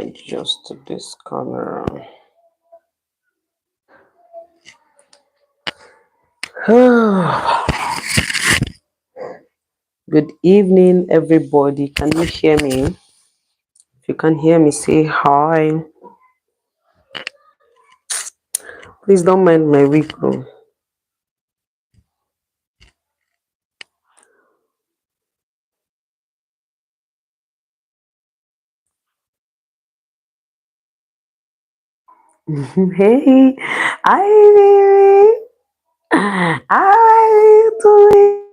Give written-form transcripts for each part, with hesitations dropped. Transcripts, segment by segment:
adjust this camera. Good evening, everybody. Can you hear me? If you can hear me, say hi. Please don't mind my wig. Hey, hi, baby. How are you doing?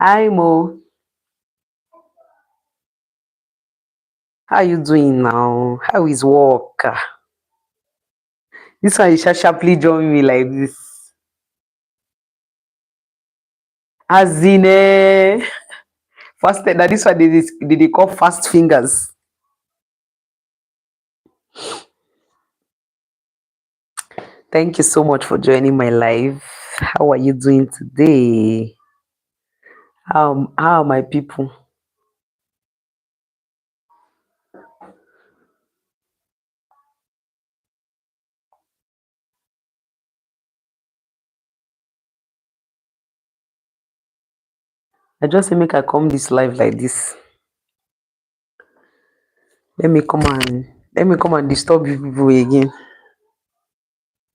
Hi, Mo. How you doing now? How is work? This one you sharply join me like this. As in, first that this one they call fast fingers. Thank you so much for joining my live. How are you doing today? How are my people? I just say make I come this live like this. Let me come and disturb you people again.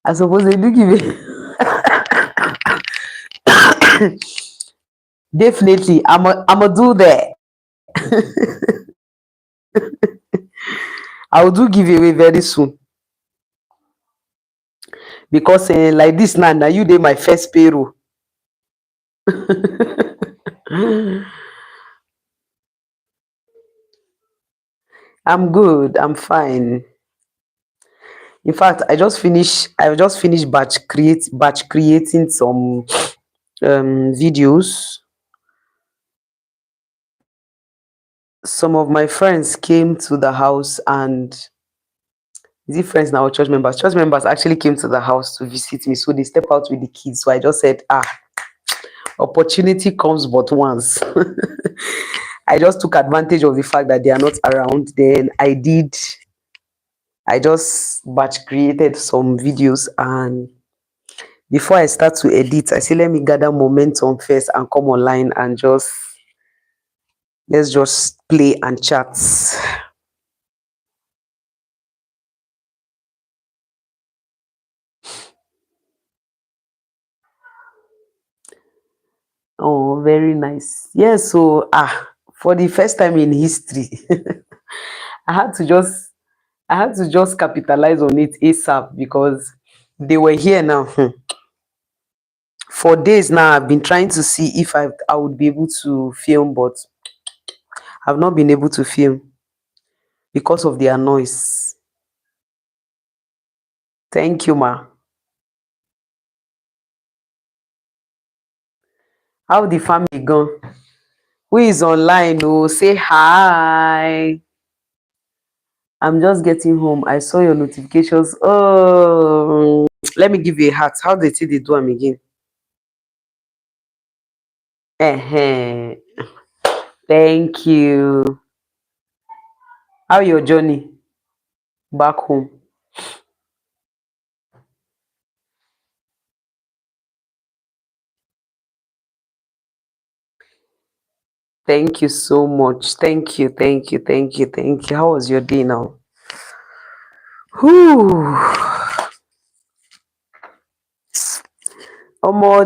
I suppose they do give it. Definitely, I'm a do that. I will do giveaway very soon because like this now you did my first payroll. I'm good. I'm fine. In fact, I just finished batch creating some videos. Some of my friends came to the house, and is it friends now or church members? Church members actually came to the house to visit me, so they step out with the kids. So I just said, opportunity comes but once. I just took advantage of the fact that they are not around. Then I just batch created some videos, and before I start to edit, I say let me gather momentum first and come online and let's just play and chat. Oh, very nice. Yeah, so for the first time in history, I had to just I had to just capitalize on it ASAP because they were here now. For days now, I've been trying to see if I would be able to film, but I've not been able to film because of their noise. Thank you, ma. How the family gone? Who is online? Oh, say hi. I'm just getting home. I saw your notifications. Oh, let me give you a heart. How they say they do them again? Thank you. How your journey back home? Thank you so much. Thank you, thank you, thank you, thank you. How was your day now? Whew.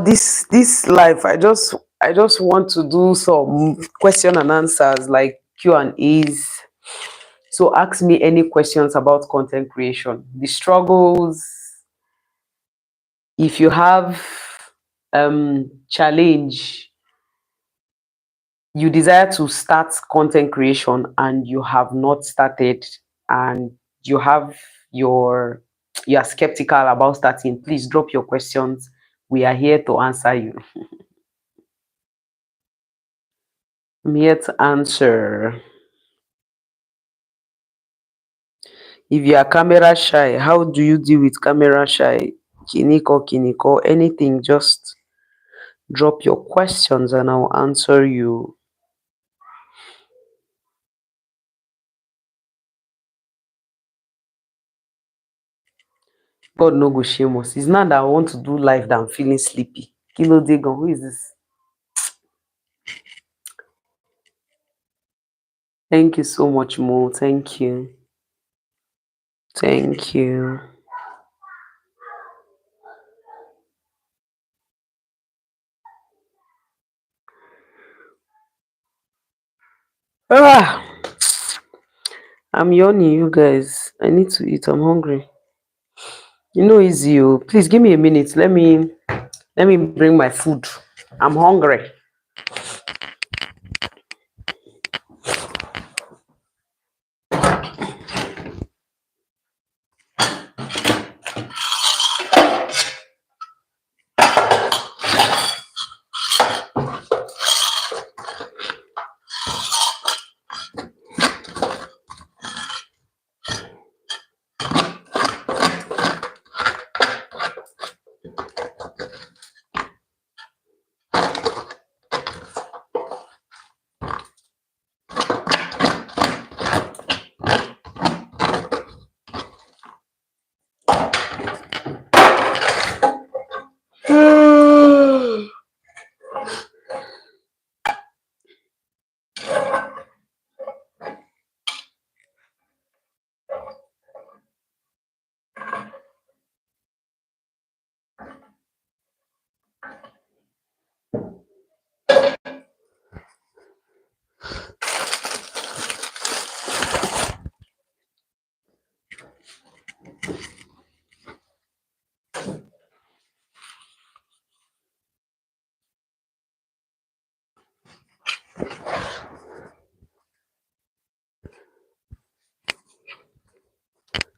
This life, I just want to do some question and answers like Q and A's. So ask me any questions about content creation, the struggles. If you have challenge, you desire to start content creation and you have not started, and you have your you are skeptical about starting, please drop your questions. We are here to answer you. I'm here to answer. If you are camera shy, how do you deal with camera shy? Kiniko, anything, just drop your questions and I'll answer you. God no go shame us. It's not that I want to do life that I'm feeling sleepy. Kilo Dagon, who is this? Thank you so much, Mo. Thank you. Thank you. Ah, I'm yawning, you guys. I need to eat. I'm hungry. You know, easy. Oh. Please give me a minute. Let me bring my food. I'm hungry.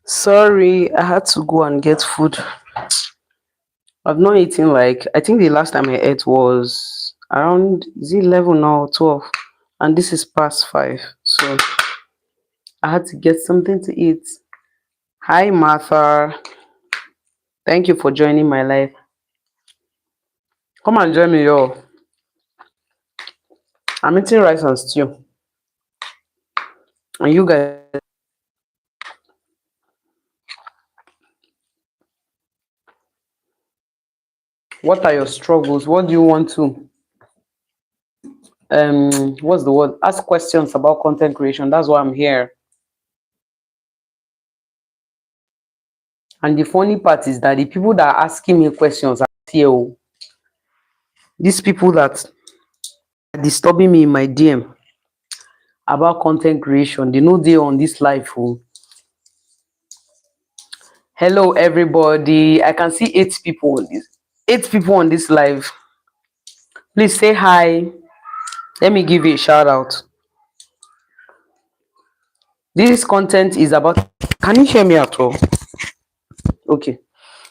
Sorry, I had to go and get food. I've not eaten like I think the last time I ate was around is it 11 now or 12, and this is past 5. So I had to get something to eat. Hi, Martha. Thank you for joining my life. Come and join me, yo. I'm eating rice and stew, and you guys, what are your struggles? What do you want to? What's the word? Ask questions about content creation. That's why I'm here. And the funny part is that the people that are asking me questions are here. Oh. These people that are disturbing me in my DM about content creation, they know they on this life. Oh. Hello, everybody. I can see 8 people on this. 8 people on this live. Please say hi. Let me give you a shout out. This content is about. Can you hear me at all? Okay.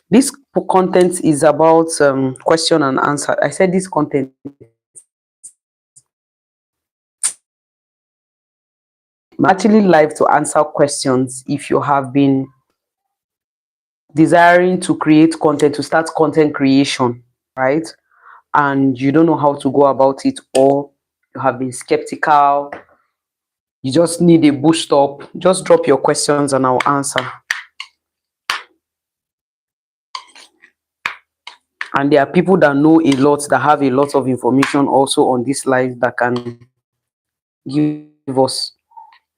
This content is about question and answer. I said this content. I'm actually live to answer questions if you have been desiring to create content, to start content creation, right? And you don't know how to go about it, or you have been skeptical, you just need a boost up, just drop your questions and I'll answer. And there are people that know a lot, that have a lot of information also on this live that can give us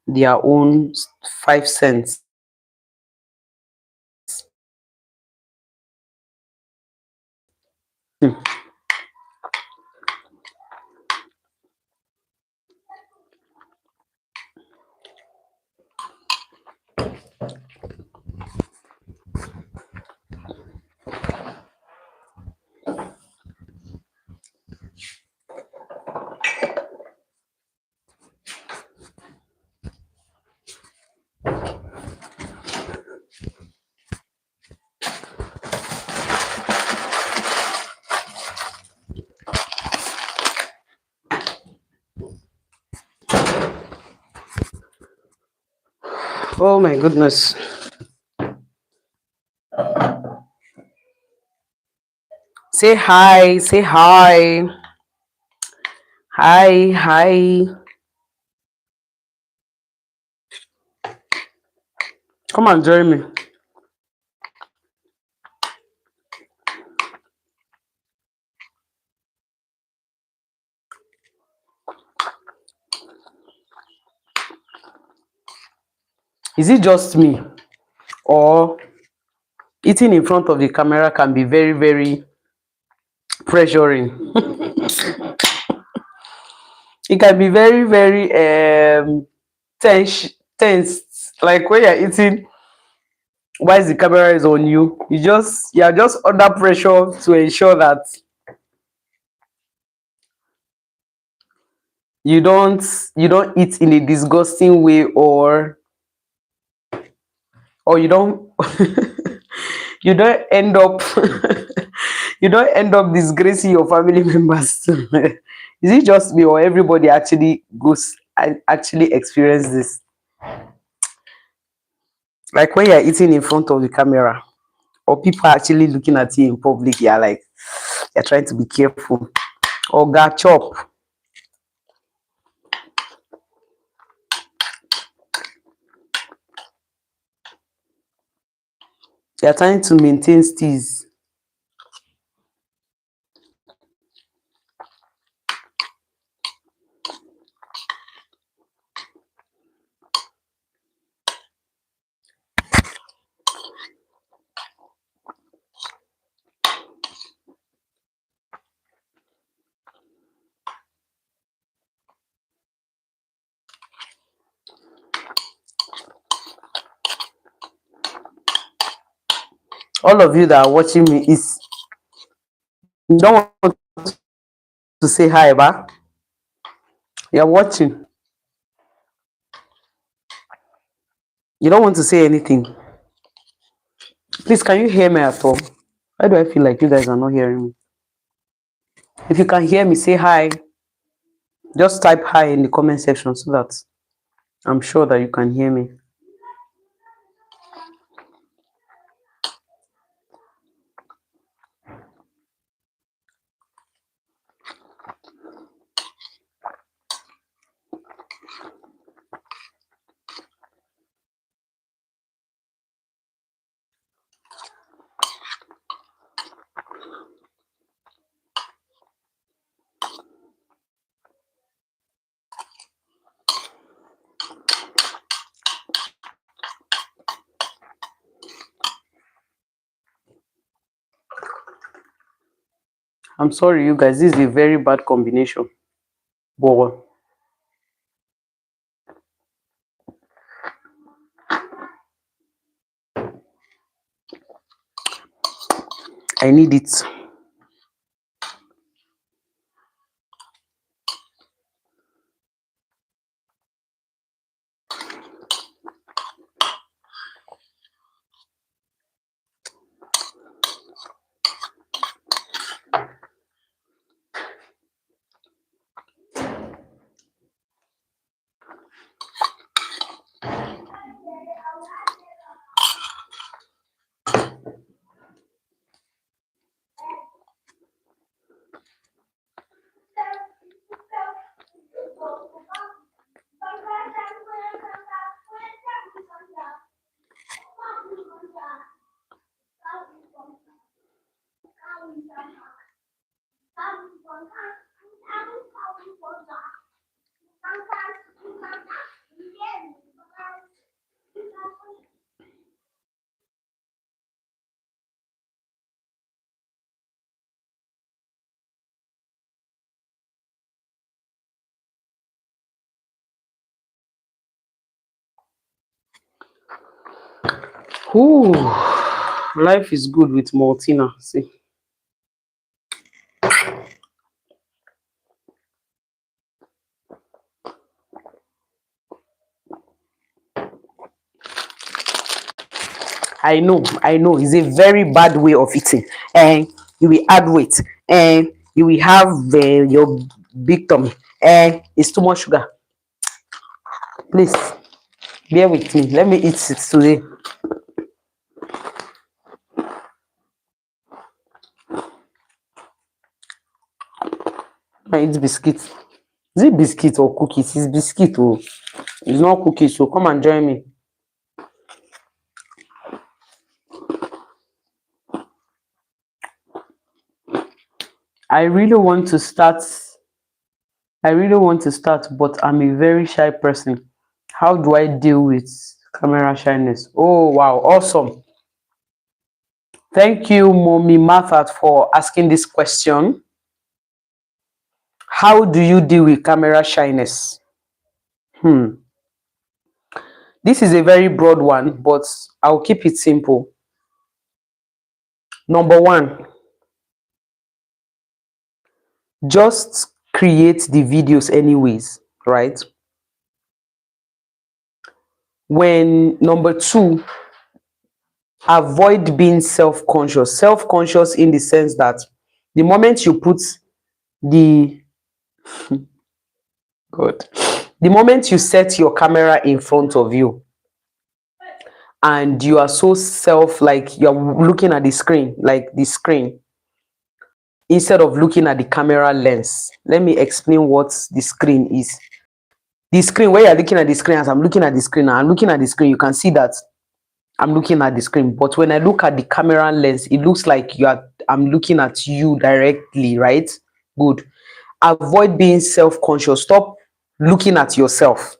their own 5 cents. Hmm. Oh my goodness. Say hi, say hi. Hi, hi. Come and join me. Is it just me, or eating in front of the camera can be very, very pressuring? It can be very, very tense. Like when you're eating while the camera is on you, you're just under pressure to ensure that you don't you don't eat in a disgusting way, or you don't you don't end up you don't end up disgracing your family members. Is it just me, or everybody actually actually experience this? Like when you're eating in front of the camera, or people are actually looking at you in public, you're trying to be careful. Or got chop, you're trying to maintain steeze. All of you that are watching me, is you don't want to say hi, ba? You're watching. You don't want to say anything. Please, can you hear me at all? Why do I feel like you guys are not hearing me? If you can hear me, say hi. Just type hi in the comment section so that I'm sure that you can hear me. I'm sorry, you guys. This is a very bad combination. But I need it. Ooh, life is good with Maltina. See, I know, it's a very bad way of eating, and you will add weight, and you will have your big tummy, and it's too much sugar. Please bear with me. Let me eat it today. I eat biscuit. Is it biscuit or cookies? It's biscuit. Oh, it's not cookies. So come and join me. I really want to start. I really want to start, but I'm a very shy person. How do I deal with Camera shyness. Oh wow, awesome. Thank you, Mommy Martha, for asking this question. How do you deal with camera shyness? Hmm. This is a very broad one, but I'll keep it simple. Number one, just create the videos anyways, right? When number two, avoid being self-conscious. Self-conscious in the sense that the moment you put the God, the moment you set your camera in front of you and you are so like you're looking at the screen, like the screen, instead of looking at the camera lens. Let me explain what the screen is. The screen, where you're looking at the screen, as I'm looking at the screen, I'm looking at the screen, you can see that I'm looking at the screen. But when I look at the camera lens, it looks like I'm looking at you directly, right? Good. Avoid being self-conscious. Stop looking at yourself.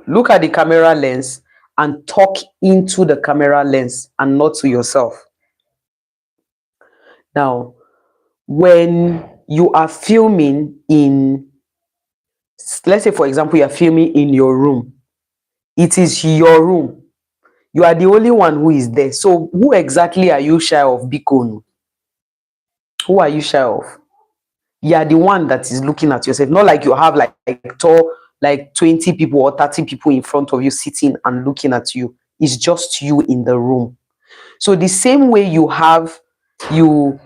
Look at the camera lens and talk into the camera lens and not to yourself. Now, when you are filming in, let's say for example, you're filming in your room, it is your room, you are the only one who is there. So who exactly are you shy of, Bikonu? Who are you shy of? You are the one that is looking at yourself. Not like you have like 20 people or 30 people in front of you sitting and looking at you. It's just you in the room. So the same way you have, you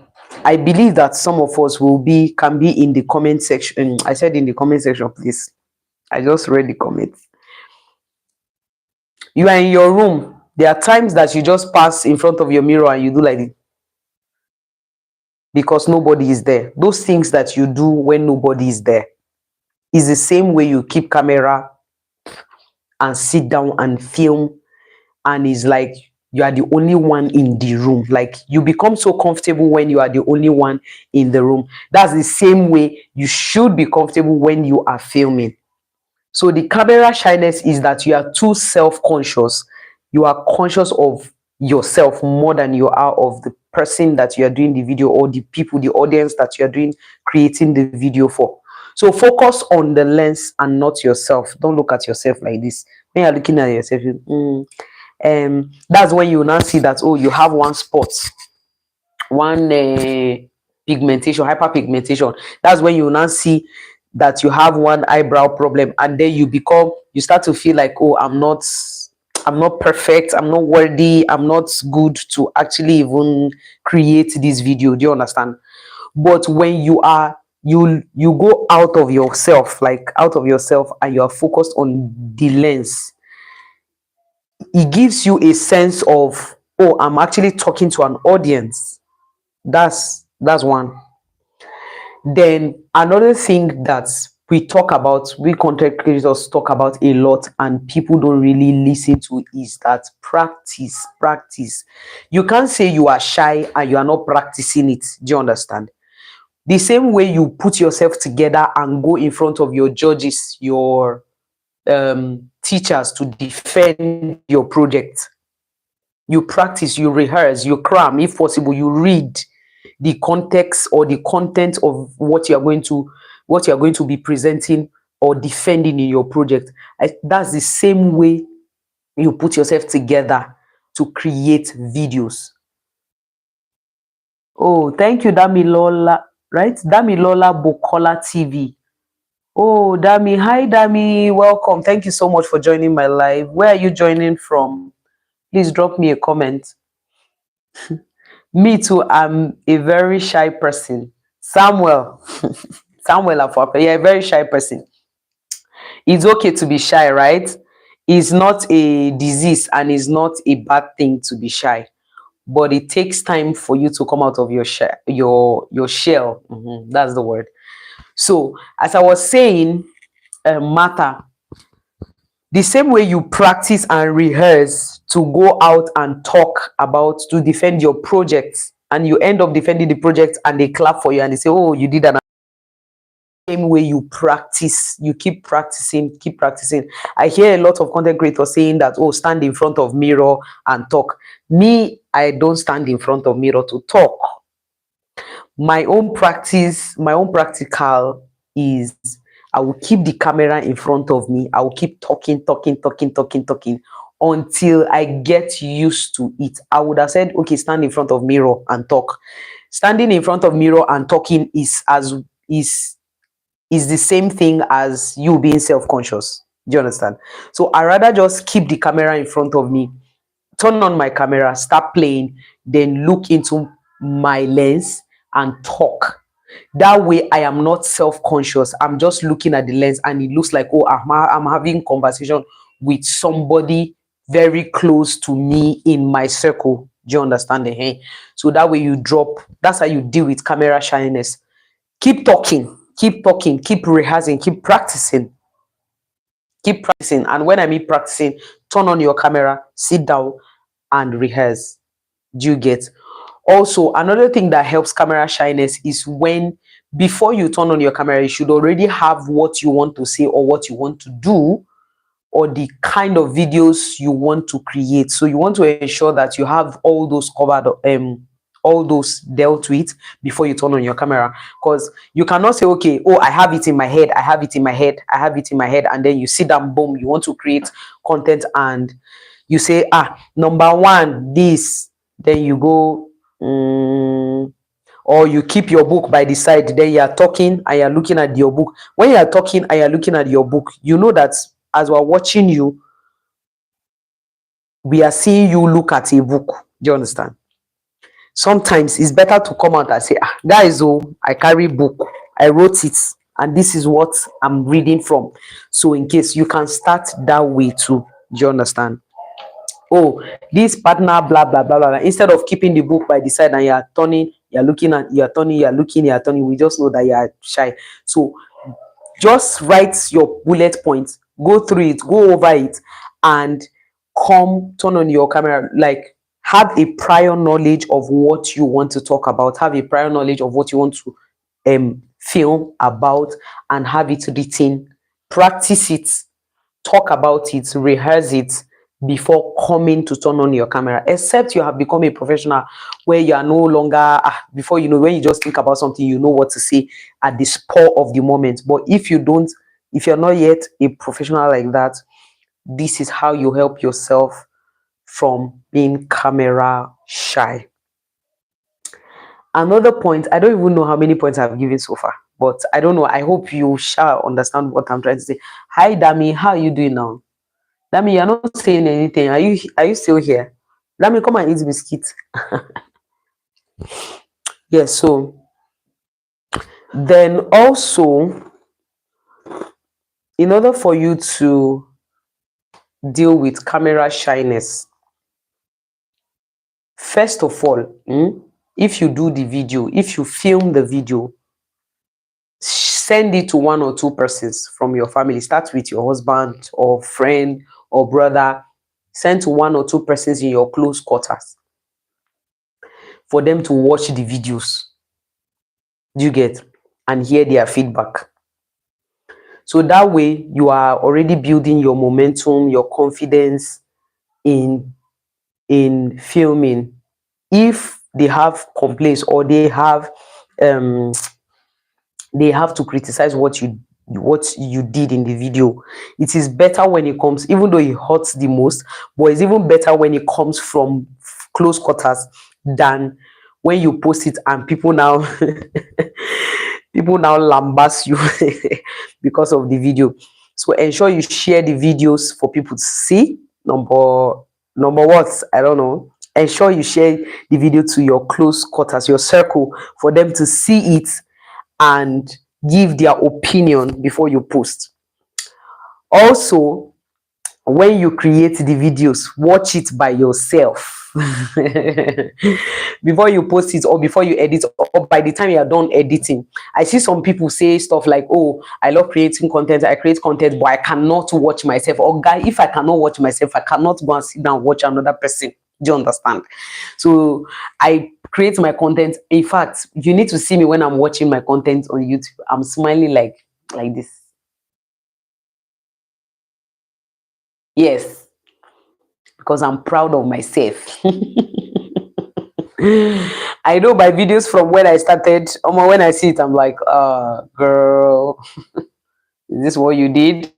I believe that some of us can be in the comment section. I said in the comment section, please. I just read the comments. You are in your room. There are times that you just pass in front of your mirror and you do like this because nobody is there. Those things that you do when nobody is there is the same way you keep camera and sit down and film, and it's like you are the only one in the room. Like you become so comfortable when you are the only one in the room. That's the same way you should be comfortable when you are filming. So the camera shyness is that you are too self-conscious. You are conscious of yourself more than you are of the person that you are doing the video, or the people, the audience that you are doing creating the video for. So focus on the lens and not yourself. Don't look at yourself like this. When you're looking at yourself, that's when you now see that, oh, you have one spot, one pigmentation, hyperpigmentation. That's when you now see that you have one eyebrow problem, and then you start to feel like, oh, I'm not perfect, I'm not worthy, I'm not good to actually even create this video. Do you understand? But when you go out of yourself, and you are focused on the lens, it gives you a sense of, oh, I'm actually talking to an audience. That's one. Then another thing that we content creators talk about a lot and people don't really listen to is that practice. You can't say you are shy and you are not practicing it. Do you understand? The same way you put yourself together and go in front of your judges, your teachers, to defend your project. You practice, you rehearse, you cram, if possible, you read the context or the content of what you are going to be presenting or defending in your project. That's the same way you put yourself together to create videos. Oh, thank you, Damilola, right? Damilola Bokola TV. Oh, Dami, hi Dami, welcome. Thank you so much for joining my live. Where are you joining from? Please drop me a comment. Me too, I'm a very shy person. Samuel, Samuel Afwapa, you're a very shy person. It's okay to be shy, right? It's not a disease and it's not a bad thing to be shy. But it takes time for you to come out of your shell. That's the word. So, as I was saying, Martha, the same way you practice and rehearse to go out and talk about, to defend your project, and you end up defending the project and they clap for you and they say, oh, you did an same way you practice, you keep practicing. I hear a lot of content creators saying that, oh, stand in front of mirror and talk. Me, I don't stand in front of mirror to talk. My own practical is, I will keep the camera in front of me. I will keep talking until I get used to it. I would have said, okay, stand in front of mirror and talk. Standing in front of mirror and talking is is the same thing as you being self-conscious. Do you understand? So I rather just keep the camera in front of me, turn on my camera, start playing, then look into my lens and talk. That way I am not self-conscious. I'm just looking at the lens and it looks like, oh, I'm having conversation with somebody very close to me in my circle. Do you understand the hey? So that way you drop, that's how you deal with camera shyness. Keep talking, keep rehearsing, keep practicing. And when I mean practicing, turn on your camera, sit down and rehearse. Do you get? Also, another thing that helps camera shyness is when, before you turn on your camera, you should already have what you want to say or what you want to do, or the kind of videos you want to create. So you want to ensure that you have all those covered, all those dealt with before you turn on your camera. Because you cannot say, okay, oh, I have it in my head, I have it in my head, I have it in my head, and then you sit down, boom, you want to create content and you say, number one, this, then you go, or you keep your book by the side, then you are talking and you're looking at your book. When you are talking and you're looking at your book, you know that as we're watching you, we are seeing you look at a book. Do you understand? Sometimes it's better to come out and say, guys, oh, I carry book, I wrote it, and this is what I'm reading from. So in case you can start that way too. Do you understand? Oh, this partner, blah blah blah blah. Instead of keeping the book by the side and you're turning, you're looking at, you're turning, you're looking, you're turning, we just know that you're shy. So just write your bullet points, go through it, go over it, and turn on your camera. Like, have a prior knowledge of what you want to talk about, have a prior knowledge of what you want to film about, and have it written. Practice it, talk about it, rehearse it before coming to turn on your camera. Except you have become a professional where you are no longer, before you know, when you just think about something, you know what to say at the spur of the moment. But if you don't, if you're not yet a professional like that, this is how you help yourself from being camera shy. Another point, I don't even know how many points I've given so far, but I don't know. I hope you shall understand what I'm trying to say. Hi, Dami, how are you doing now? Dami, you're not saying anything. Are you still here? Dami, come and eat biscuit. Yes, so then also, in order for you to deal with camera shyness, first of all, if you do the video, if you film the video, send it to one or two persons from your family. Start with your husband or friend or brother. Send to one or two persons in your close quarters for them to watch the videos. Do you get? And hear their feedback. So that way you are already building your momentum, your confidence in filming. If they have complaints or they have to criticize what you did in the video, it is better when it comes, even though it hurts the most, but it's even better when it comes from close quarters than when you post it and people now lambast you because of the video. So ensure you share the videos for people to see. Number what, I don't know. Ensure you share the video to your close quarters, your circle, for them to see it and give their opinion before you post. Also, when you create the videos, watch it by yourself before you post it or before you edit, or by the time you are done editing. I see some people say stuff like, oh, I love creating content, I create content, but I cannot watch myself. Or guy, if I cannot watch myself, I cannot go and sit down and watch another person. Do you understand? So I create my content. In fact, you need to see me when I'm watching my content on YouTube. I'm smiling like this. Yes, because I'm proud of myself. I know my videos from when I started. When I see it, I'm like, girl, is this what you did?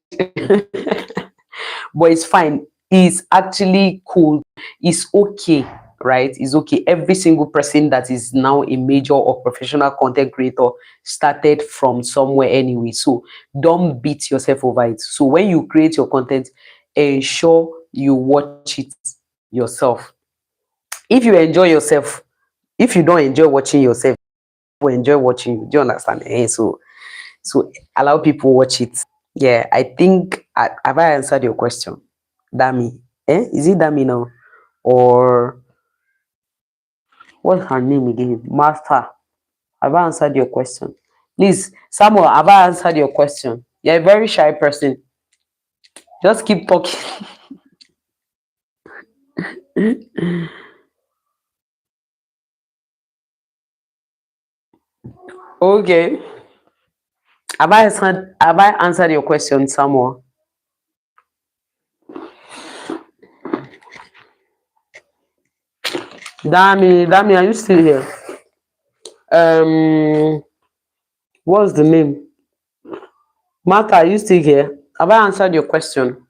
But it's fine. It's actually cool. It's okay, right? It's okay. Every single person that is now a major or professional content creator started from somewhere anyway. So don't beat yourself over it. So when you create your content, ensure you watch it yourself. If you enjoy yourself, if you don't enjoy watching yourself, will enjoy watching you. Do you understand? So allow people watch it. Yeah, I think have I answered your question? Dami. Is it Dami now? Or what's her name again? Martha. Have I answered your question? Please, Samuel, have I answered your question? You're a very shy person. Just keep talking. Okay. Have I answered your question, Samuel? Dami, are you still here? Um what's the name? Martha, are you still here? Have I answered your question?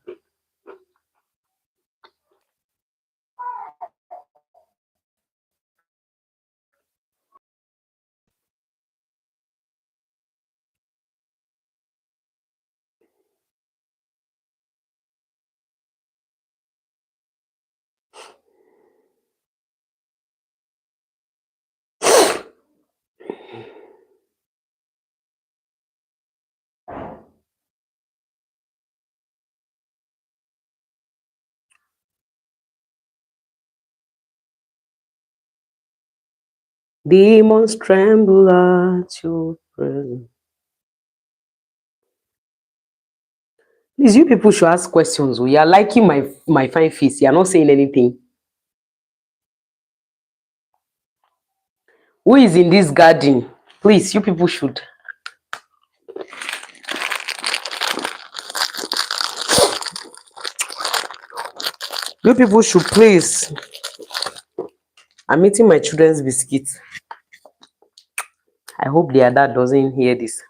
Demons tremble at your presence. Please, you people should ask questions. You are liking my fine face. You are not saying anything. Who is in this garden? Please, you people should. You people should please. I'm eating my children's biscuits. I hope their dad doesn't hear this.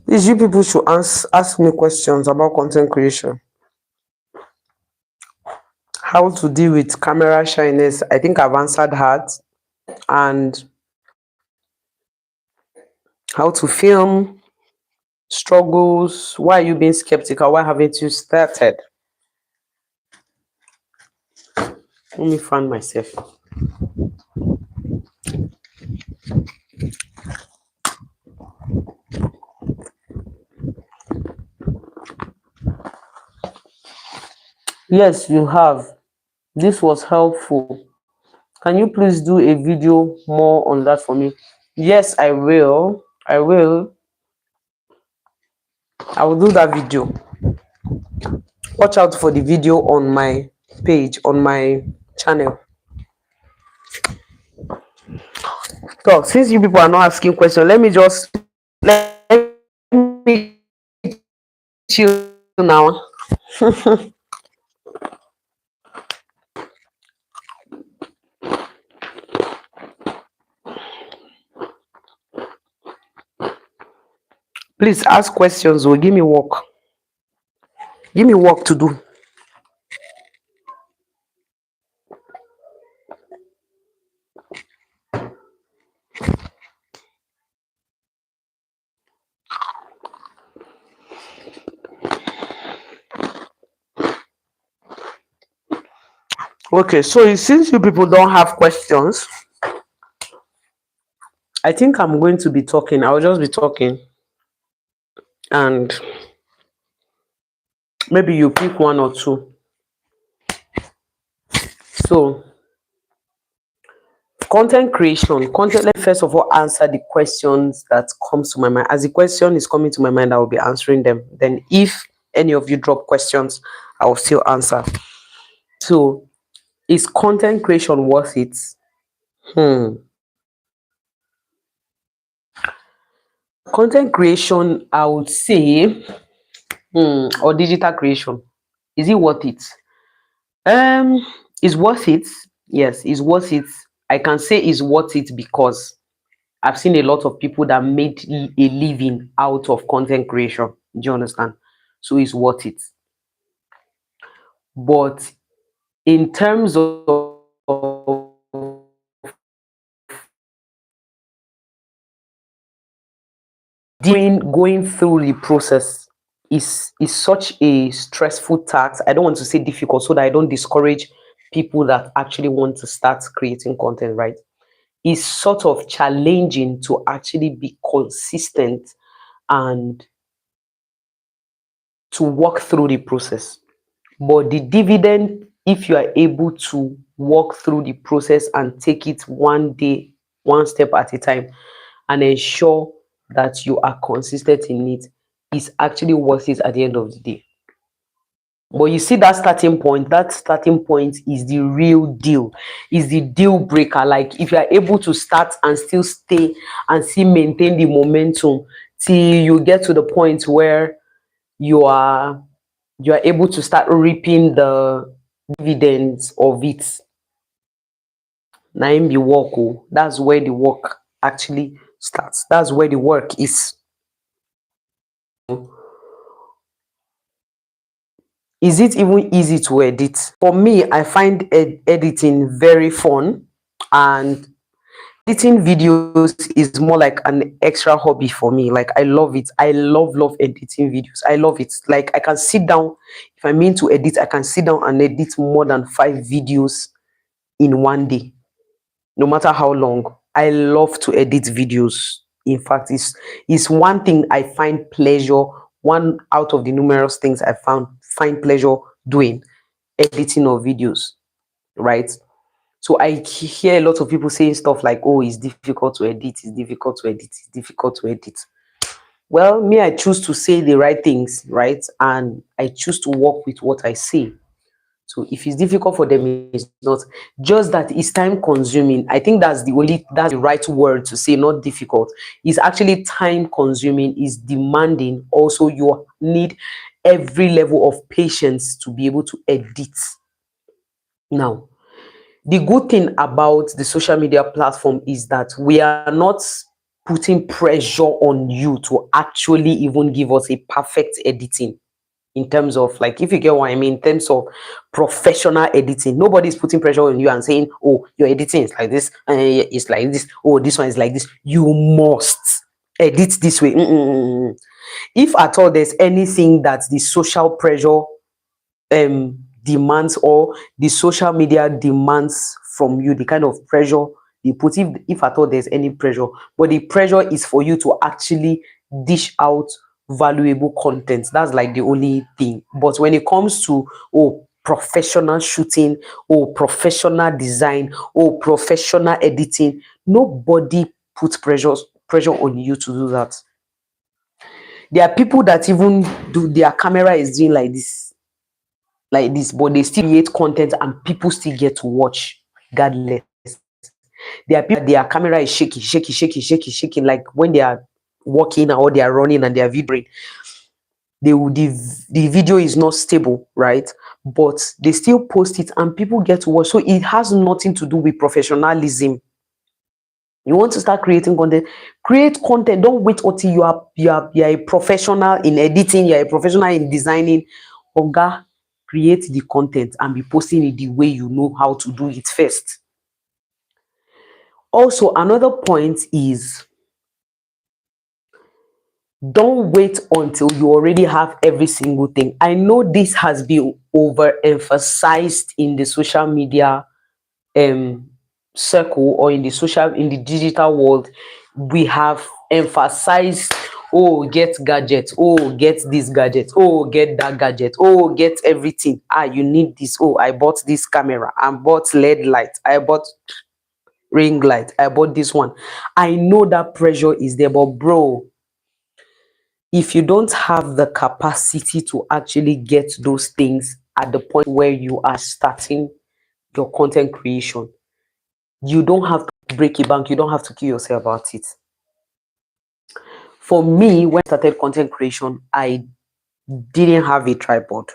Please, you people should ask me questions about content creation. How to deal with camera shyness. I think I've answered that. And how to film, struggles. Why are you being skeptical? Why haven't you started? Let me find myself. Yes, you have. This was helpful. Can you please do a video more on that for me? Yes, I will. I will. I will do that video. Watch out for the video on my page, on my channel. So, since you people are not asking questions, let me chill now. Please ask questions or give me work. Give me work to do. Okay, so since you people don't have questions, I think I'm going to be talking. I'll just be talking. And maybe you pick one or two. So, content creation. Let me first of all answer the questions that comes to my mind. As the question is coming to my mind, I will be answering them. Then if any of you drop questions, I'll still answer. So, is content creation worth it? Hmm. Content creation, I would say, or digital creation, is it worth it? Um, is worth it. Yes, is worth it. I can say is worth it because I've seen a lot of people that made a living out of content creation. Do you understand? So it's worth it. But in terms of going through the process is such a stressful task. I don't want to say difficult so that I don't discourage people that actually want to start creating content, right? It's sort of challenging to actually be consistent and to walk through the process. But the dividend, if you are able to walk through the process and take it one day, one step at a time, and ensure that you are consistent in it, is actually worth it at the end of the day. But you see that starting point is the real deal, is the deal breaker. Like if you are able to start and still stay and still maintain the momentum till you get to the point where you are you are able to start reaping the dividends of it. Now in the work, oh, that's where the work actually starts. That's where the work is. Is it even easy to edit? For me, I find editing very fun, and editing videos is more like an extra hobby for me. Like I love it. I love editing videos. I love it. Like I can sit down, if I mean to edit, I can sit down and edit more than 5 videos in one day, no matter how long. I love to edit videos. In fact, it's one thing I find pleasure, one out of the numerous things I find pleasure doing, editing of videos, right? So I hear a lot of people saying stuff like, oh, it's difficult to edit, it's difficult to edit, it's difficult to edit. Well, me, I choose to say the right things, right? And I choose to work with what I say. So if it's difficult for them, it's not. Just that it's time consuming. I think that's the right word to say, not difficult. It's actually time consuming, is demanding. Also, you need every level of patience to be able to edit. Now, the good thing about the social media platform is that we are not putting pressure on you to actually even give us a perfect editing, in terms of, like, if you get what I mean, in terms of professional editing. Nobody's putting pressure on you and saying, oh, your editing is like this, it's like this, oh, this one is like this, you must edit this way. If at all there's anything that the social pressure demands, or the social media demands from you, the kind of pressure they put, if at all there's any pressure, but the pressure is for you to actually dish out valuable content. That's like the only thing. But when it comes to, oh, professional shooting, oh, professional design, oh, professional editing, nobody puts pressure on you to do that. There are people that even do, their camera is doing like this, but they still create content and people still get to watch regardless. There are people that their camera is shaking, like when they are walking or they are running and they are videoing. The video is not stable, right? But they still post it and people get to watch. So it has nothing to do with professionalism. You want to start creating content, create content. Don't wait until you are a professional in editing, you're a professional in designing. Oga, create the content and be posting it the way you know how to do it first. Also, another point is, don't wait until you already have every single thing. I know this has been overemphasized in the social media um circle, or in the digital world. We have emphasized, oh, get gadget, oh, get this gadget, oh, get that gadget, oh, get everything. You need this. Oh, I bought this camera, I bought LED light, I bought ring light, I bought this one. I know that pressure is there, but bro, if you don't have the capacity to actually get those things at the point where you are starting your content creation, you don't have to break a bank, you don't have to kill yourself about it. For me, when I started content creation, I didn't have a tripod.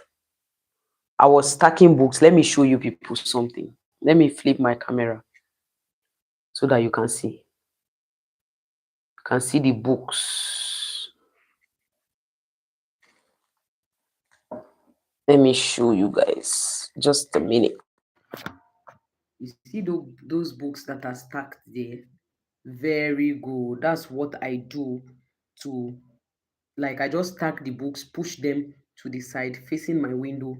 I was stacking books. Let me show you people something. Let me flip my camera so that you can see. You can see the books. Let me show you guys. Just a minute. You see those books that are stacked there? Very good. That's what I do to, like, I just stack the books, push them to the side facing my window.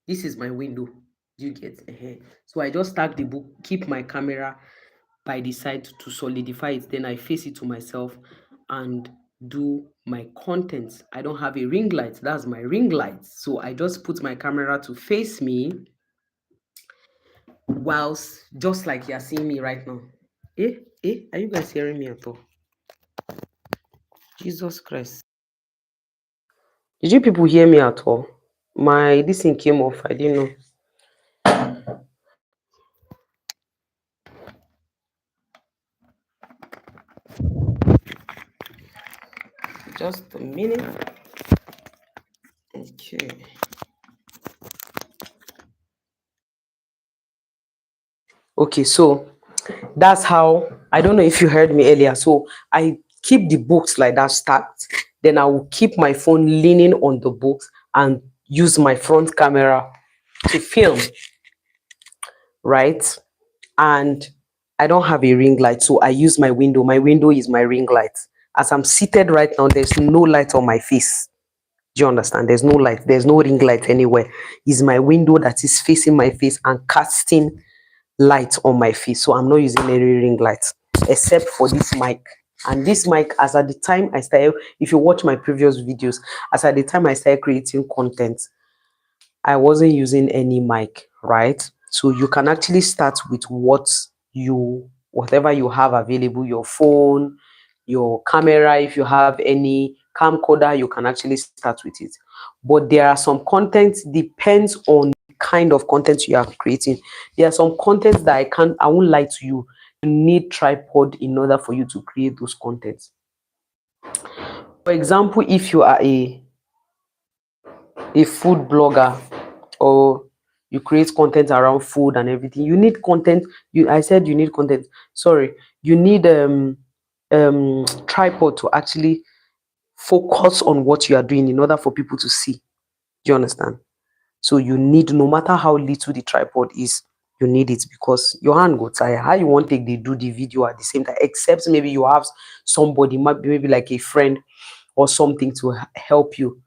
This is my window. Do you get ahead? So I just stack the book, keep my camera by the side to solidify it. Then I face it to myself and do my contents. I don't have a ring light. That's my ring light. So I just put my camera to face me whilst just like you're seeing me right now. Are you guys hearing me at all? Jesus Christ. Did you people hear me at all? My this thing came off. I didn't know. Just a minute. Okay. Okay, so that's how, I don't know if you heard me earlier. So I keep the books like that stacked. Then I will keep my phone leaning on the books and use my front camera to film, right? And I don't have a ring light, so I use my window. My window is my ring light. As I'm seated right now, there's no light on my face. Do you understand? There's no light, there's no ring light anywhere. It's my window that is facing my face and casting light on my face. So I'm not using any ring light except for this mic. And this mic, as at the time I started, if you watch my previous videos, as at the time I started creating content, I wasn't using any mic, right? So you can actually start with whatever you have available, your phone, your camera. If you have any camcorder, you can actually start with it. But there are some content, depends on the kind of content you are creating. There are some contents that I won't lie to you. You need tripod in order for you to create those contents. For example, if you are a food blogger, or you create content around food and everything, you need content. I said you need content, sorry, you need tripod to actually focus on what you are doing in order for people to see. Do you understand? So you need, no matter how little the tripod is, you need it, because your hand go tired. How you want take they do the video at the same time, except maybe you have somebody, maybe like a friend or something to help you.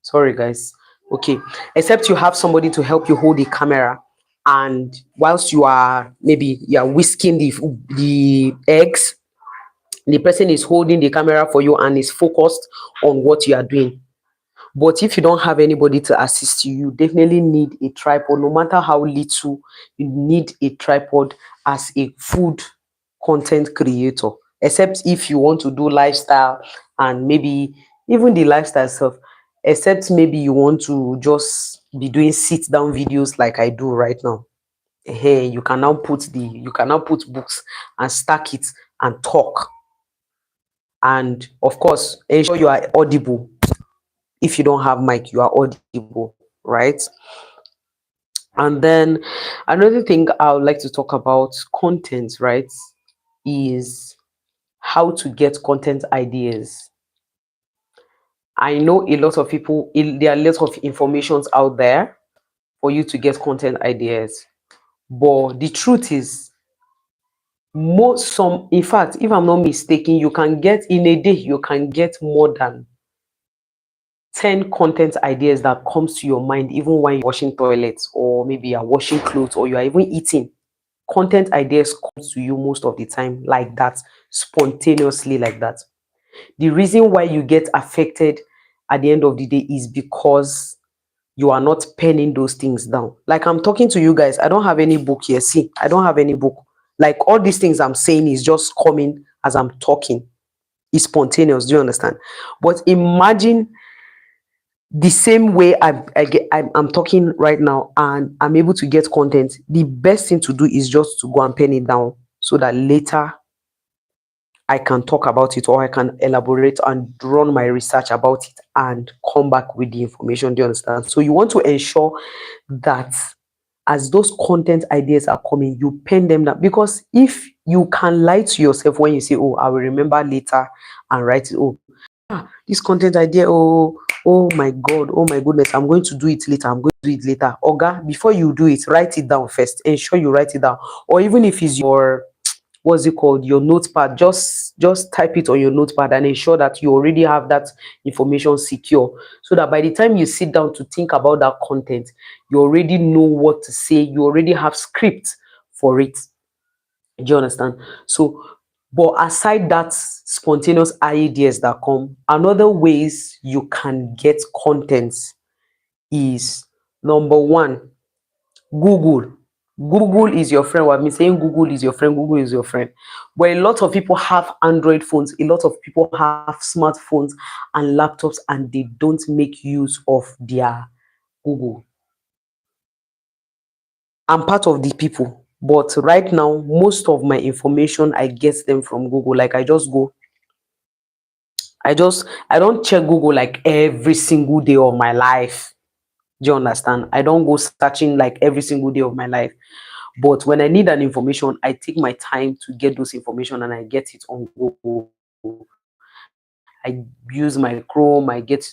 Sorry guys. Okay, except you have somebody to help you hold the camera, and whilst you are whisking the eggs, the person is holding the camera for you and is focused on what you are doing. But if you don't have anybody to assist you, you definitely need a tripod. No matter how little, you need a tripod as a food content creator. Except if you want to do lifestyle, and maybe even the lifestyle stuff, except maybe you want to just be doing sit down videos like I do right now. Hey, you can now put books and stack it and talk. And of course, ensure you are audible. If you don't have mic, you are audible, right? And then another thing I would like to talk about content, right, is how to get content ideas. I know a lot of people, there are lots of informations out there for you to get content ideas. But the truth is, in fact, if I'm not mistaken, you can get in a day, you can get more than 10 content ideas that comes to your mind, even when you're washing toilets, or maybe you're washing clothes, or you are even eating. Content ideas comes to you most of the time like that, spontaneously like that. The reason why you get affected at the end of the day is because you are not penning those things down. Like I'm talking to you guys, I don't have any book here. See, I don't have any book. Like all these things I'm saying is just coming as I'm talking. It's spontaneous. Do you understand? But imagine the same way I'm talking right now and I'm able to get content. The best thing to do is just to go and pen it down so that later I can talk about it, or I can elaborate and run my research about it and come back with the information. Do you understand? So you want to ensure that as those content ideas are coming, you pen them down, because if you can lie to yourself when you say, "Oh, I will remember later and write it." Oh, this content idea, oh my god, oh my goodness, I'm going to do it later, I'm going to do it later. Oga, before you do it, write it down first. Ensure you write it down. Or even if it's your, what's it called, your notepad, just type it on your notepad and ensure that you already have that information secure, so that by the time you sit down to think about that content, you already know what to say, you already have script for it. Do you understand? So, but aside that spontaneous ideas that come, another ways you can get content is, number one, Google. Google is your friend. What I'm saying, Google is your friend. Google is your friend. But a lot of people have Android phones. A lot of people have smartphones and laptops, and they don't make use of their Google. I'm part of the people, but right now, most of my information I get them from Google. Like I don't check Google like every single day of my life. Do you understand? I don't go searching like every single day of my life. But when I need an information, I take my time to get those information and I get it on Google. I use my Chrome, I get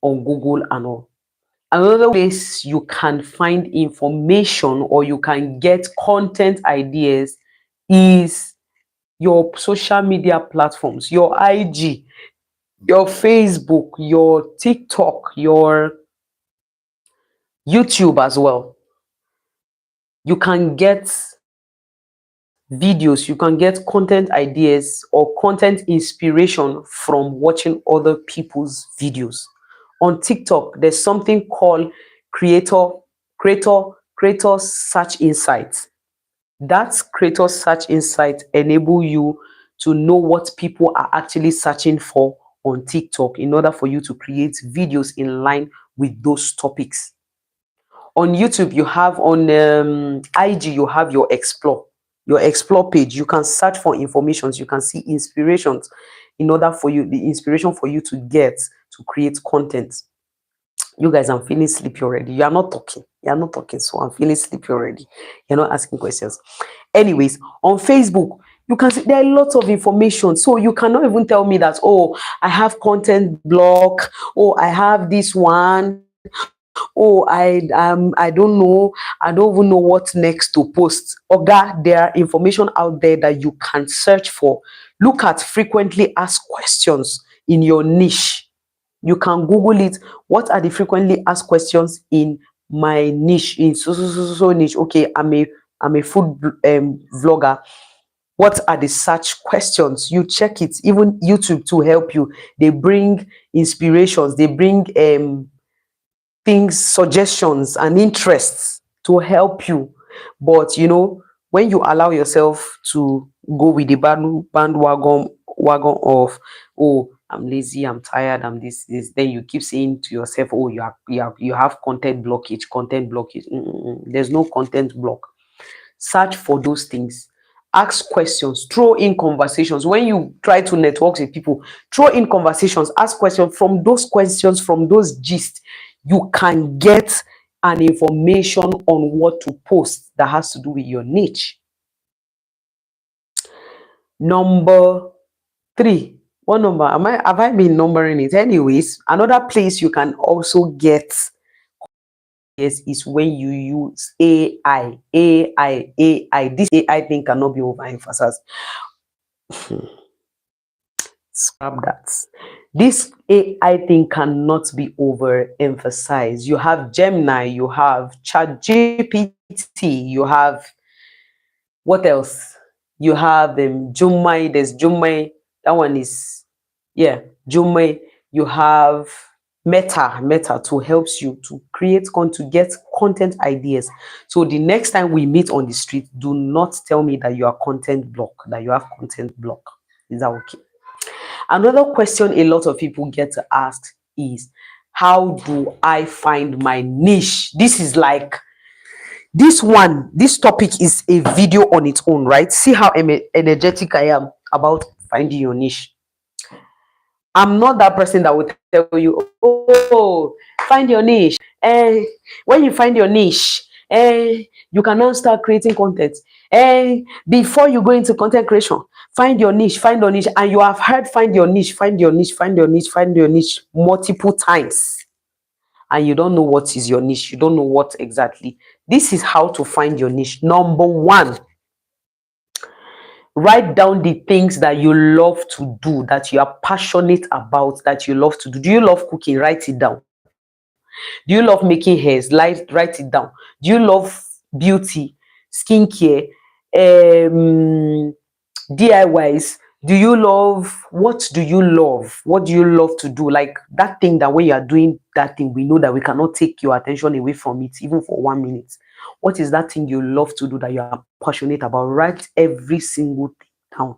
on Google and all. Another ways you can find information or you can get content ideas is your social media platforms, your IG, your Facebook, your TikTok, your YouTube as well. You can get videos, you can get content ideas or content inspiration from watching other people's videos. On TikTok, there's something called creator creator creator search insights. That creator search insight enable you to know what people are actually searching for on TikTok in order for you to create videos in line with those topics. On YouTube, you have, on IG, you have your explore page. You can search for informations, you can see inspirations in order for you, the inspiration for you to get to create content. You guys, I'm feeling sleepy already. You are not talking. You are not talking, so I'm feeling sleepy already. You're not asking questions. Anyways, on Facebook, you can see there are lots of information. So you cannot even tell me that, oh, I have content block. Oh, I have this one. Oh, I don't know. I don't even know what next to post. Oga, there are information out there that you can search for. Look at frequently asked questions in your niche. You can Google it. What are the frequently asked questions in my niche, in so niche? Okay, I'm a food vlogger. What are the search questions? You check it. Even YouTube to help you. They bring inspirations. They bring things, suggestions, and interests to help you. But when you allow yourself to go with the bandwagon wagon of, oh, I'm lazy, I'm tired, I'm this, then you keep saying to yourself, oh, you have content blockage. There's no content block. Search for those things. Ask questions, throw in conversations. When you try to network with people, throw in conversations, ask questions. From those gist, you can get an information on what to post that has to do with your niche. Number three. What number? Have I been numbering it? Anyways, another place you can also get, yes, is when you use AI. AI. This AI thing cannot be overemphasized. Scrap that. This AI thing cannot be overemphasized. You have Gemini, you have ChatGPT, you have, what else? You have Jumai. There's Jumai. That one is, yeah, Jumai. You have Meta to helps you to create to get content ideas. So the next time we meet on the street, do not tell me that you are content block, that you have content block. Is that okay? Another question a lot of people get to ask is, how do I find my niche? This is like, this topic is a video on its own, right? See how energetic I am about finding your niche. I'm not that person that will tell you, oh, find your niche. When you find your niche, you can now start creating content. Before you go into content creation, find your niche. And you have heard find your niche, find your niche, find your niche, find your niche multiple times. And you don't know what is your niche. You don't know what exactly. This is how to find your niche. Number one, write down the things that you love to do, that you are passionate about, that you love to do. Do you love cooking? Write it down. Do you love making hairs? Write it down. Do you love beauty, skincare, um, DIYs? Do you love, what do you love? What do you love to do? Like that thing that when you are doing that thing, we know that we cannot take your attention away from it, even for 1 minute. What is that thing you love to do that you are passionate about? Write every single thing down.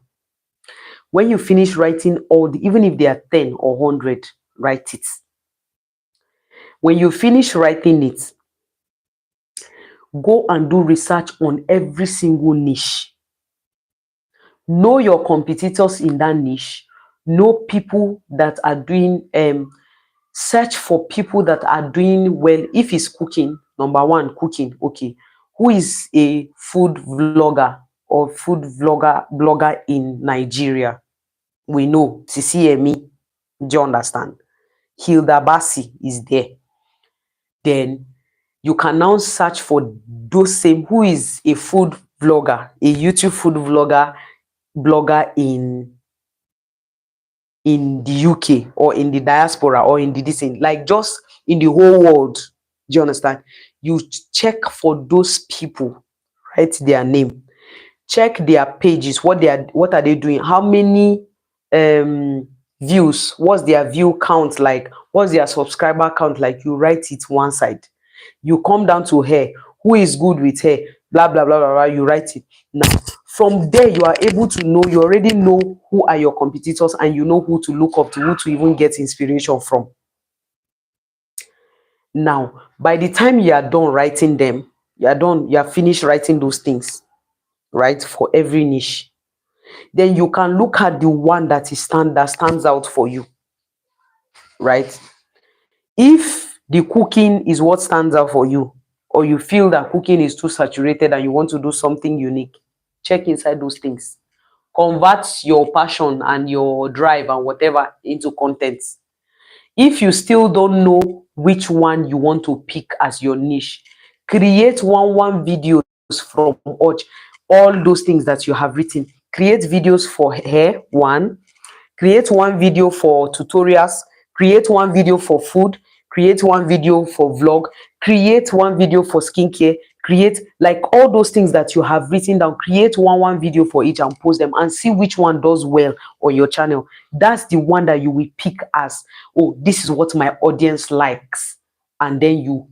When you finish writing all the, even if they are 10 or 100, write it. When you finish writing it, go and do research on every single niche. Know your competitors in that niche. Know people that are doing, search for people that are doing well. If it's cooking, number one, cooking, okay. Who is a food vlogger or food blogger in Nigeria? We know Sisi Emi. Do you understand? Hilda Basi is there. Then you can now search for those same, who is a food vlogger, a YouTube food blogger in the UK or in the diaspora or in the this thing, like just in the whole world. Do you understand? You check for those people, write their name, check their pages, what are they doing, how many views, what's their view count like, what's their subscriber count like. You write it one side. You come down to hair, who is good with hair, blah blah blah blah blah. You write it. Now from there you are able to know, you already know who are your competitors and you know who to look up to, who to even get inspiration from. Now by the time you are done writing them, you are finished writing those things, right, for every niche, then you can look at the one that stands out for you, right? If the cooking is what stands out for you, or you feel that cooking is too saturated and you want to do something unique, check inside those things. Convert your passion and your drive and whatever into content. If you still don't know which one you want to pick as your niche, create one videos from all those things that you have written. Create videos for hair, one. Create one video for tutorials. Create one video for food. Create one video for vlog. Create one video for skincare. Create like all those things that you have written down. Create one video for each and post them and see which one does well on your channel. That's the one that you will pick as, oh, this is what my audience likes. And then you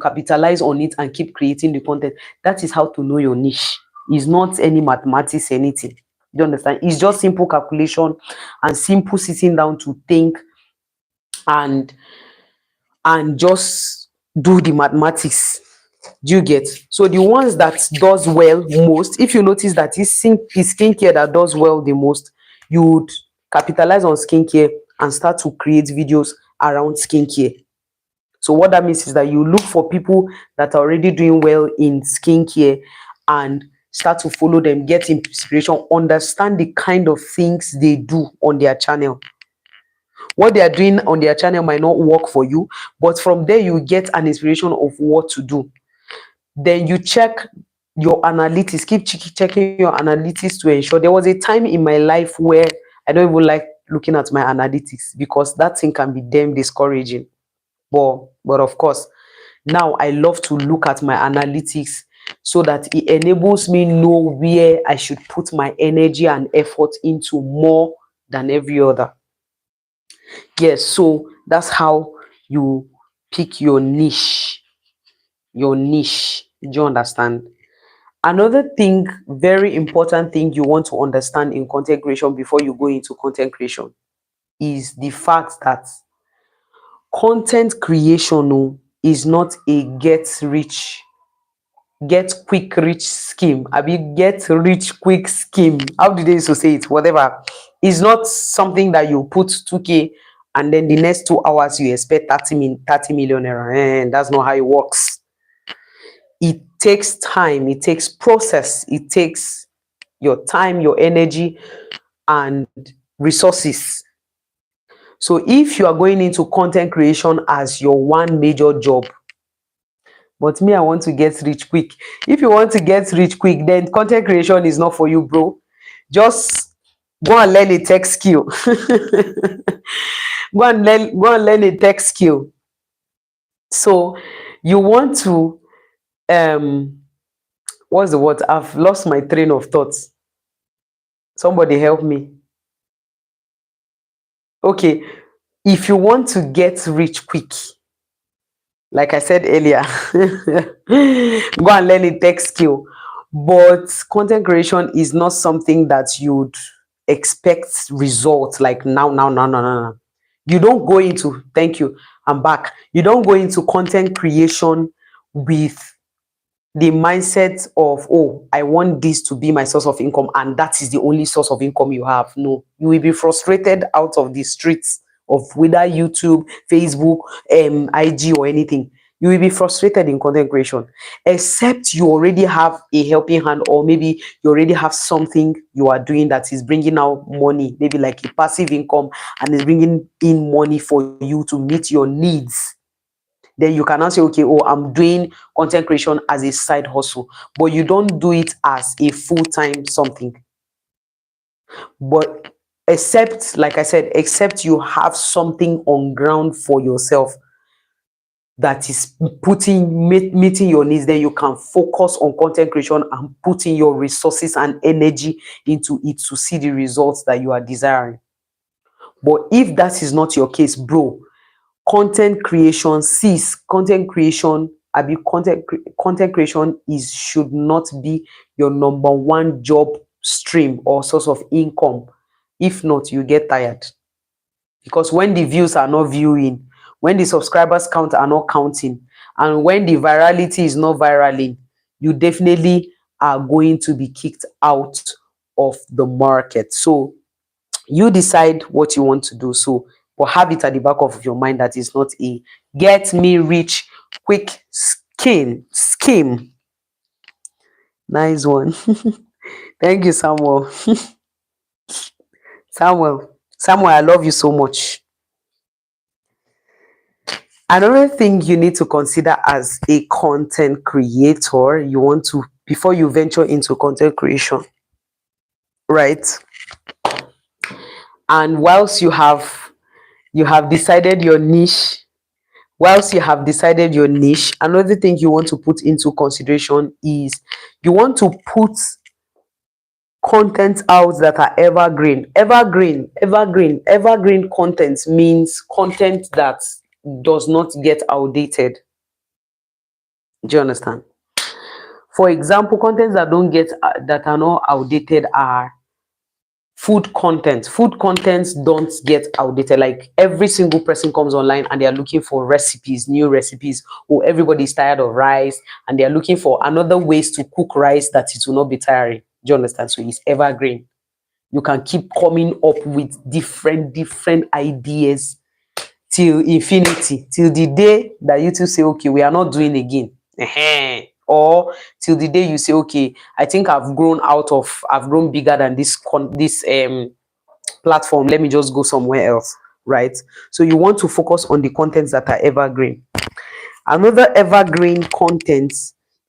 capitalize on it and keep creating the content. That is how to know your niche. It's not any mathematics, anything. You understand? It's just simple calculation and simple sitting down to think and just do the mathematics. Do you get? So the ones that does well most, if you notice that it's skincare that does well the most, you would capitalize on skincare and start to create videos around skincare. So what that means is that you look for people that are already doing well in skincare and start to follow them, get inspiration, understand the kind of things they do on their channel. What they are doing on their channel might not work for you, but from there you get an inspiration of what to do. Then you check your analytics, keep checking your analytics to ensure. There was a time in my life where I don't even like looking at my analytics because that thing can be damn discouraging. But of course, now I love to look at my analytics so that it enables me know where I should put my energy and effort into more than every other. Yes, so that's how you pick your niche. Your niche. Do you understand? Another thing, very important thing you want to understand in content creation before you go into content creation is the fact that content creation is not a get quick rich scheme. Abi get rich quick scheme. How do they used to say it? Whatever. It's not something that you put 2K and then the next 2 hours you expect 30 million naira. That's not how it works. It takes time, it takes process, it takes your time, your energy, and resources. So if you are going into content creation as your one major job, but me, I want to get rich quick. If you want to get rich quick, then content creation is not for you, bro. Just go and learn a tech skill. Go and learn a tech skill. So you want to what's the word? I've lost my train of thoughts. Somebody help me. Okay, if you want to get rich quick, like I said earlier, go and learn a tech skill. But content creation is not something that you'd expect results like now, now, now, now, now. You don't go into, thank you, I'm back. You don't go into content creation with the mindset of, oh, I want this to be my source of income, and that is the only source of income you have. No, you will be frustrated out of the streets of whether YouTube, Facebook, IG, or anything. You will be frustrated in content creation, except you already have a helping hand, or maybe you already have something you are doing that is bringing out money, maybe like a passive income, and is bringing in money for you to meet your needs. Then you can now say, okay, oh, I'm doing content creation as a side hustle, but you don't do it as a full-time something. But except, like I said, except you have something on ground for yourself that is meeting your needs, then you can focus on content creation and putting your resources and energy into it to see the results that you are desiring. But if that is not your case, bro, content creation cease. Content creation, content creation should not be your number one job stream or source of income. If not, you get tired, because when the views are not viewing, when the subscribers count are not counting, and when the virality is not viraling, you definitely are going to be kicked out of the market. So you decide what you want to do. So, but have it at the back of your mind that it's not a get me rich quick scheme. Nice one. Thank you, Samuel. Samuel, I love you so much. Another thing you need to consider as a content creator, you want to, before you venture into content creation, right? And you have decided your niche, whilst you have decided your niche, another thing you want to put into consideration is you want to put content out that are evergreen. Evergreen content means content that does not get outdated. Do you understand? For example, contents that don't get that are not outdated are food content. Food contents don't get outdated. Like every single person comes online and they are looking for recipes, new recipes, or everybody's tired of rice and they are looking for another ways to cook rice that it will not be tiring. Do you understand? So it's evergreen. You can keep coming up with different ideas till infinity, till the day that you two say, okay, we are not doing again. Or till the day you say, okay, I think I've grown bigger than this platform. Let me just go somewhere else, right? So you want to focus on the contents that are evergreen. Another evergreen content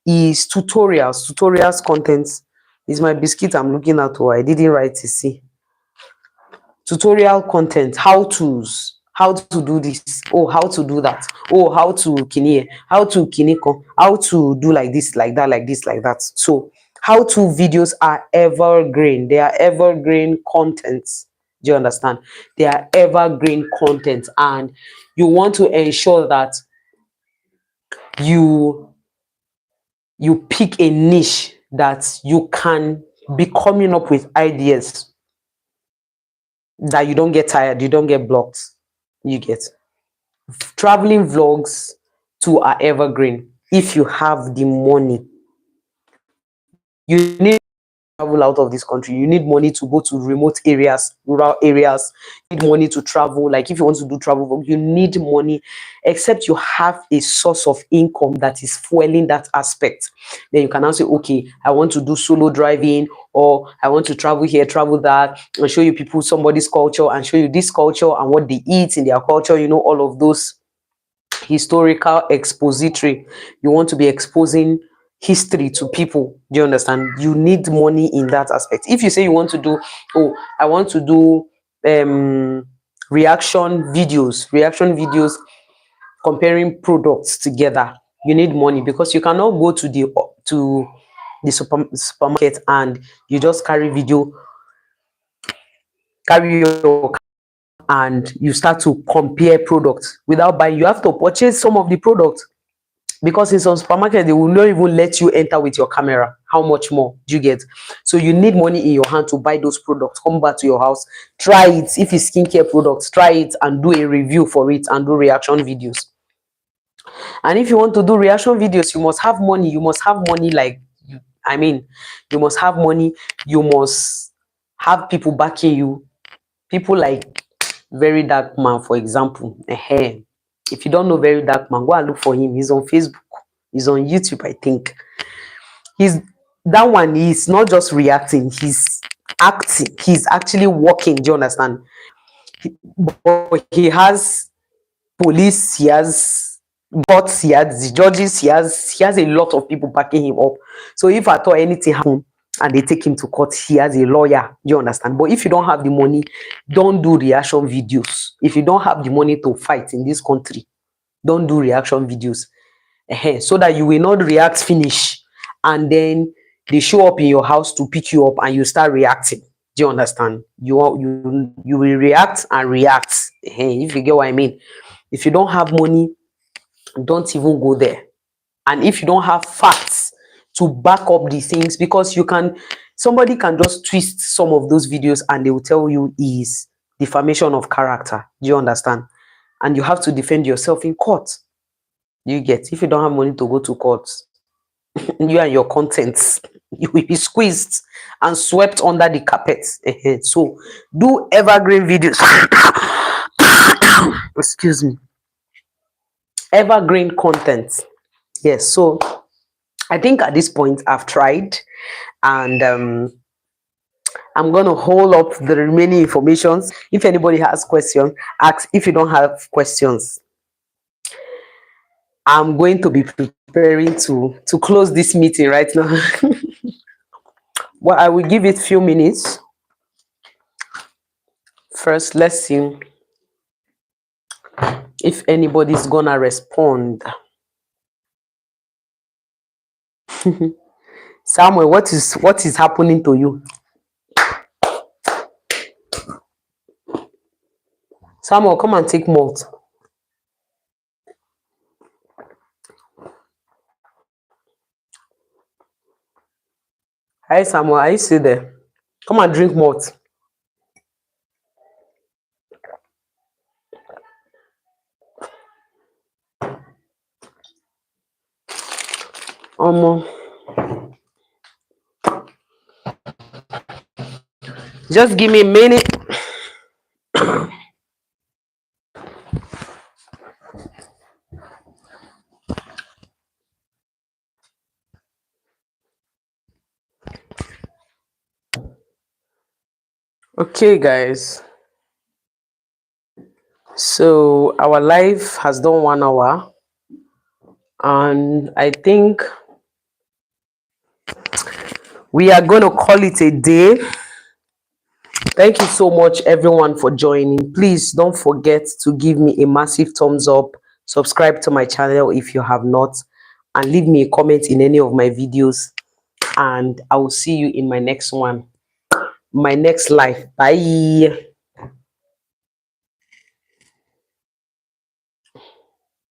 is tutorials. Tutorials contents is my biscuit I'm looking at. Oh, I didn't write to see. Tutorial content, how to's, how to do this, oh, how to do that, oh, how to kinie, how to kiniko, how to do like this, like that, like this, like that. So how to videos are evergreen. They are evergreen contents. Do you understand? They are evergreen content, and you want to ensure that you pick a niche that you can be coming up with ideas that you don't get tired, you don't get blocked. You get traveling vlogs too are evergreen if you have the money. You need travel out of this country. You need money to go to remote areas, rural areas. You need money to travel. Like if you want to do travel vlog, you need money. Except you have a source of income that is fueling that aspect. Then you can now say, okay, I want to do solo driving, or I want to travel here, travel that, and show you people somebody's culture, and show you this culture and what they eat in their culture. You know, all of those historical expository. You want to be exposing history to people. Do you understand? You need money in that aspect. If you say you want to do, oh, I want to do reaction videos comparing products together, you need money, because you cannot go to the supermarket and you just carry your and you start to compare products without buying. You have to purchase some of the products, because in some supermarket they will not even let you enter with your camera. How much more do you get? So you need money in your hand to buy those products, come back to your house, try it. If it's skincare products, try it and do a review for it and do reaction videos. And if you want to do reaction videos, you must have money. You must have money, like, I mean, you must have money. You must have people backing you. People like Very Dark Man, for example. If you don't know Very Dark Man, go and look for him. He's on Facebook. He's on YouTube, I think. He's That one is not just reacting, he's acting. He's actually working. Do you understand? But he has police, he has courts, he has the judges, he has a lot of people backing him up. So if at all anything happen and they take him to court, he has a lawyer. Do you understand? But if you don't have the money, don't do reaction videos. If you don't have the money to fight in this country, don't do reaction videos. So that you will not react finish and then they show up in your house to pick you up and you start reacting. Do you understand? You will react and react. If you get what I mean. If you don't have money, don't even go there. And if you don't have facts to back up the things, because somebody can just twist some of those videos and they will tell you is defamation of character. Do you understand? And you have to defend yourself in court. You get, if you don't have money to go to court, you and your contents, you will be squeezed and swept under the carpet. So do evergreen videos. Excuse me. Evergreen content. Yes. So I think at this point I've tried, and I'm going to hold up the remaining informations. If anybody has questions, ask. If you don't have questions, I'm going to be preparing to close this meeting right now. Well, I will give it a few minutes. First, let's see if anybody's gonna respond. Samuel, what is happening to you? Samuel, come and take malt. Hi, Samuel, are you still there? Come and drink malt. Just give me a minute. Okay, guys. So our live has done 1 hour, and I think we are going to call it a day. Thank you so much, everyone, for joining. Please don't forget to give me a massive thumbs up. Subscribe to my channel if you have not, and leave me a comment in any of my videos. And I will see you in my next one, my next live. Bye.